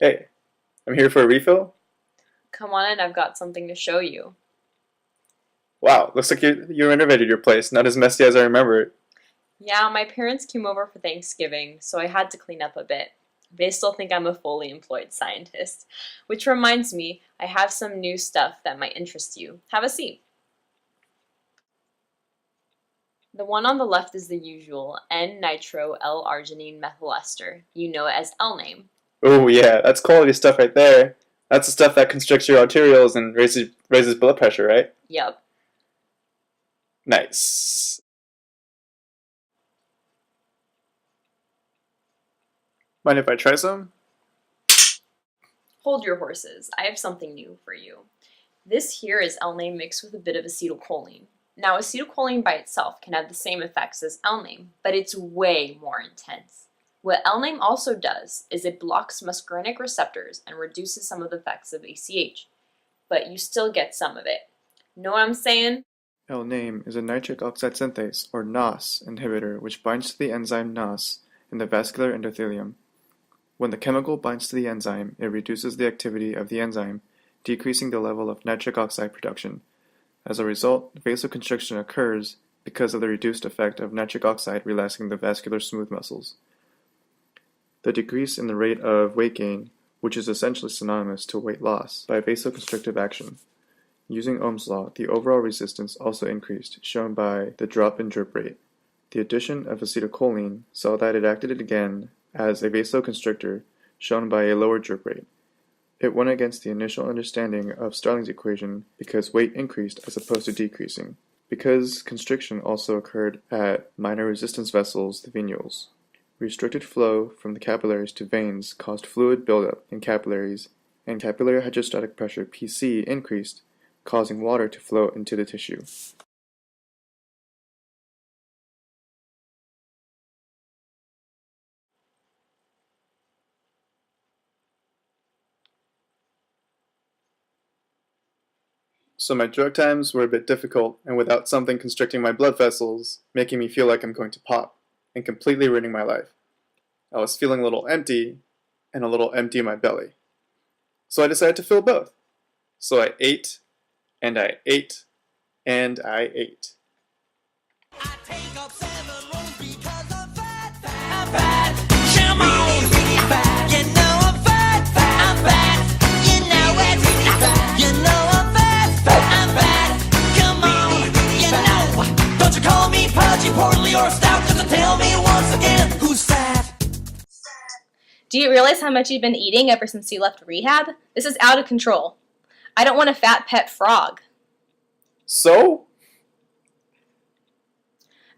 Hey, I'm here for a refill. Come on in, I've got something to show you. Wow, looks like you renovated your place. Not as messy as I remember it. Yeah, my parents came over for Thanksgiving, so I had to clean up a bit. They still think I'm a fully employed scientist. Which reminds me, I have some new stuff that might interest you. Have a seat. The one on the left is the usual N-nitro L-arginine methyl ester. You know it as L-name. Oh yeah, that's quality stuff right there. That's the stuff that constricts your arterioles and raises blood pressure, right? Yep. Nice. Mind if I try some? Hold your horses. I have something new for you. This here is L-name mixed with a bit of acetylcholine. Now, acetylcholine by itself can have the same effects as L-name, but it's way more intense. What L-name also does is it blocks muscarinic receptors and reduces some of the effects of ACH, but you still get some of it. Know what I'm saying? L-name is a nitric oxide synthase, or NOS, inhibitor which binds to the enzyme NOS in the vascular endothelium. When the chemical binds to the enzyme, it reduces the activity of the enzyme, decreasing the level of nitric oxide production. As a result, vasoconstriction occurs because of the reduced effect of nitric oxide relaxing the vascular smooth muscles. The decrease in the rate of weight gain, which is essentially synonymous to weight loss, by vasoconstrictive action. Using Ohm's law, the overall resistance also increased, shown by the drop in drip rate. The addition of acetylcholine saw that it acted again as a vasoconstrictor, shown by a lower drip rate. It went against the initial understanding of Starling's equation because weight increased as opposed to decreasing, because constriction also occurred at minor resistance vessels, the venules. Restricted flow from the capillaries to veins caused fluid buildup in capillaries, and capillary hydrostatic pressure Pc increased, causing water to flow into the tissue. So my drug times were a bit difficult, and without something constricting my blood vessels, making me feel like I'm going to pop, and completely ruining my life. I was feeling a little empty, and a little empty in my belly. So I decided to fill both. So I ate, and I ate, and I ate. I take up 7 rolls because I'm fat, fat, I'm fat. Come on, really fat. You know I'm fat, fat, I'm fat. You know it's fat. You know I'm fat, fat, I'm fat. Come on, you know. Don't you call me pudgy, portly, or stout, just to tell me once again who's fat. Do you realize how much you've been eating ever since you left rehab? This is out of control. I don't want a fat pet frog. So?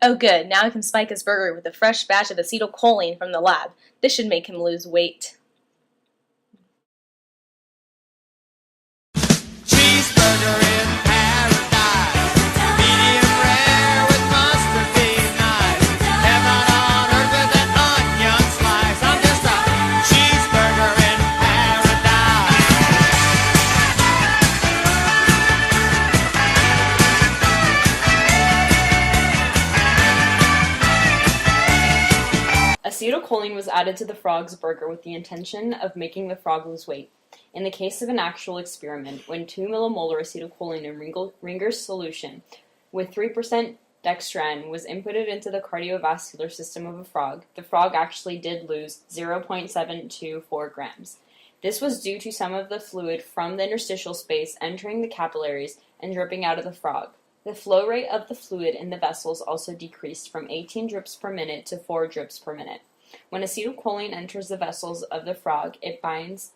Oh good, now I can spike his burger with a fresh batch of acetylcholine from the lab. This should make him lose weight. Cheeseburger in paradise. Medium rare with mustard being nice. Heaven on earth with an onion slice. I'm just a cheeseburger in paradise. Acetylcholine was added to the frog's burger with the intention of making the frog lose weight. In the case of an actual experiment, when 2 millimolar acetylcholine in Ringer's solution with 3% dextran was inputted into the cardiovascular system of a frog, the frog actually did lose 0.724 grams. This was due to some of the fluid from the interstitial space entering the capillaries and dripping out of the frog. The flow rate of the fluid in the vessels also decreased from 18 drips per minute to 4 drips per minute. When acetylcholine enters the vessels of the frog, it binds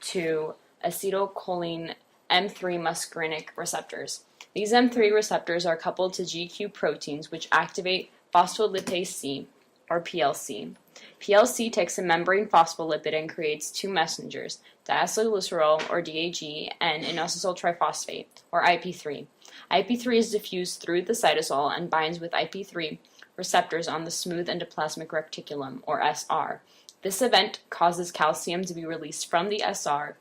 to acetylcholine M3 muscarinic receptors. These M3 receptors are coupled to GQ proteins which activate phospholipase C, or PLC. PLC takes a membrane phospholipid and creates 2 messengers, diacylglycerol, or DAG, and inositol triphosphate, or IP3. IP3 is diffused through the cytosol and binds with IP3 receptors on the smooth endoplasmic reticulum, or SR. This event causes calcium to be released from the SR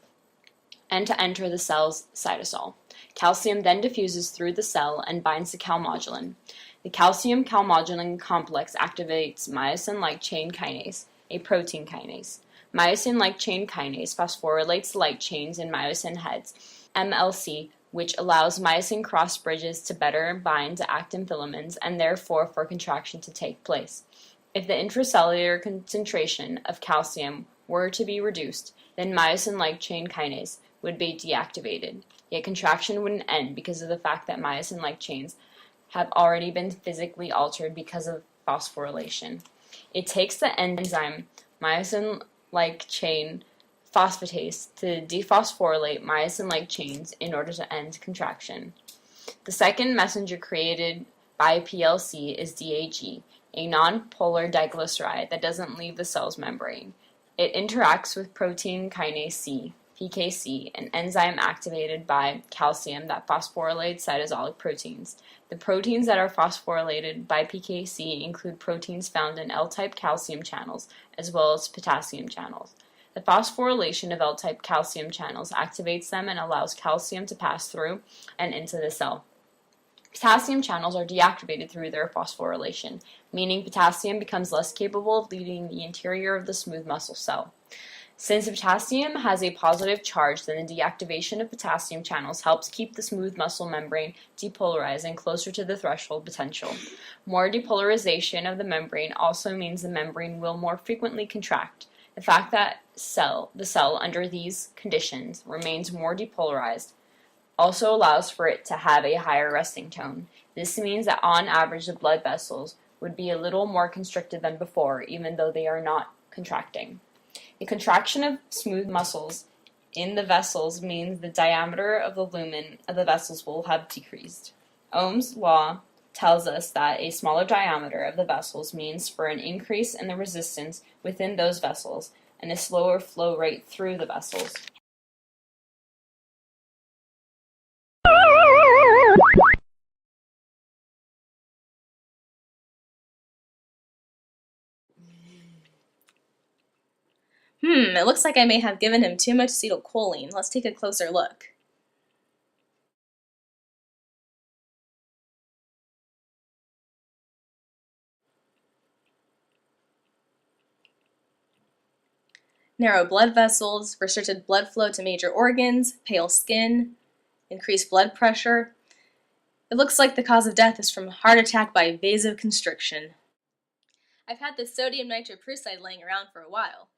and to enter the cell's cytosol. Calcium then diffuses through the cell and binds to calmodulin. The calcium-calmodulin complex activates myosin-like chain kinase, a protein kinase. Myosin light chain kinase phosphorylates light chains in myosin heads, MLC, which allows myosin cross bridges to better bind to actin filaments and therefore for contraction to take place. If the intracellular concentration of calcium were to be reduced, then myosin light chain kinase would be deactivated. Yet contraction wouldn't end because of the fact that myosin light chains have already been physically altered because of phosphorylation. It takes the enzyme myosin light chain phosphatase to dephosphorylate myosin light chains in order to end contraction. The second messenger created by PLC is DAG, a non-polar diglyceride that doesn't leave the cell's membrane. It interacts with protein kinase C, PKC, an enzyme activated by calcium that phosphorylates cytosolic proteins. The proteins that are phosphorylated by PKC include proteins found in L-type calcium channels as well as potassium channels. The phosphorylation of L-type calcium channels activates them and allows calcium to pass through and into the cell. Potassium channels are deactivated through their phosphorylation, meaning potassium becomes less capable of leaving the interior of the smooth muscle cell. Since potassium has a positive charge, then the deactivation of potassium channels helps keep the smooth muscle membrane depolarized and closer to the threshold potential. More depolarization of the membrane also means the membrane will more frequently contract. The fact that the cell under these conditions remains more depolarized also allows for it to have a higher resting tone. This means that on average the blood vessels would be a little more constricted than before, even though they are not contracting. The contraction of smooth muscles in the vessels means the diameter of the lumen of the vessels will have decreased. Ohm's law tells us that a smaller diameter of the vessels means for an increase in the resistance within those vessels and a slower flow rate through the vessels. It looks like I may have given him too much acetylcholine. Let's take a closer look. Narrow blood vessels, restricted blood flow to major organs, pale skin, increased blood pressure. It looks like the cause of death is from heart attack by vasoconstriction. I've had this sodium nitroprusside laying around for a while.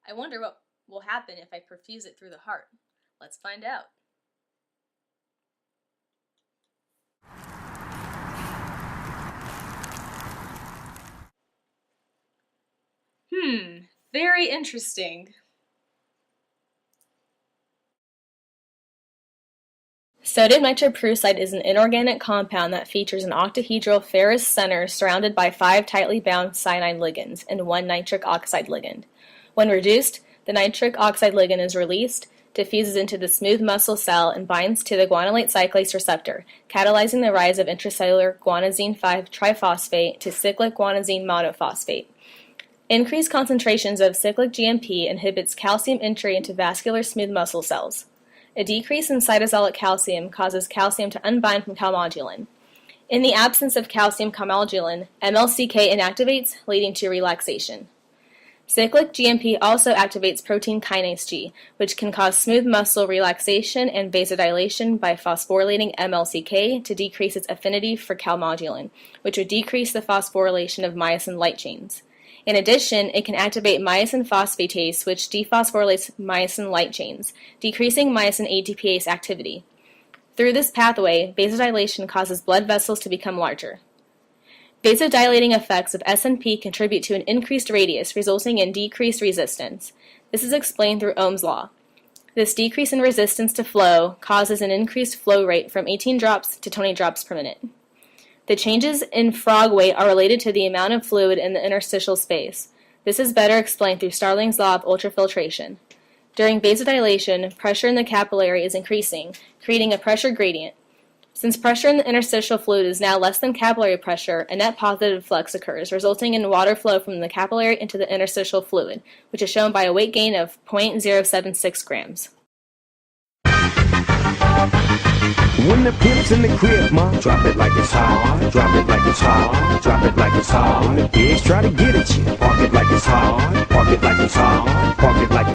I wonder what will happen if I perfuse it through the heart. Let's find out. Very interesting. Sodium nitroprusside is an inorganic compound that features an octahedral ferrous center surrounded by 5 tightly bound cyanide ligands and 1 nitric oxide ligand. When reduced, the nitric oxide ligand is released, diffuses into the smooth muscle cell, and binds to the guanylate cyclase receptor, catalyzing the rise of intracellular guanosine 5-triphosphate to cyclic guanosine monophosphate. Increased concentrations of cyclic GMP inhibits calcium entry into vascular smooth muscle cells. A decrease in cytosolic calcium causes calcium to unbind from calmodulin. In the absence of calcium calmodulin, MLCK inactivates, leading to relaxation. Cyclic GMP also activates protein kinase G, which can cause smooth muscle relaxation and vasodilation by phosphorylating MLCK to decrease its affinity for calmodulin, which would decrease the phosphorylation of myosin light chains. In addition, it can activate myosin phosphatase, which dephosphorylates myosin light chains, decreasing myosin ATPase activity. Through this pathway, vasodilation causes blood vessels to become larger. Vasodilating effects of SNP contribute to an increased radius, resulting in decreased resistance. This is explained through Ohm's law. This decrease in resistance to flow causes an increased flow rate from 18 drops to 20 drops per minute. The changes in frog weight are related to the amount of fluid in the interstitial space. This is better explained through Starling's law of ultrafiltration. During vasodilation, pressure in the capillary is increasing, creating a pressure gradient. Since pressure in the interstitial fluid is now less than capillary pressure, a net positive flux occurs, resulting in water flow from the capillary into the interstitial fluid, which is shown by a weight gain of 0.076 grams. When the pimp's in the crib, ma, drop it like it's hot. Drop it like it's hot. Drop it like it's hot. When the pigs try to get at you, park it like it's hot. Park it like it's hot. Park it like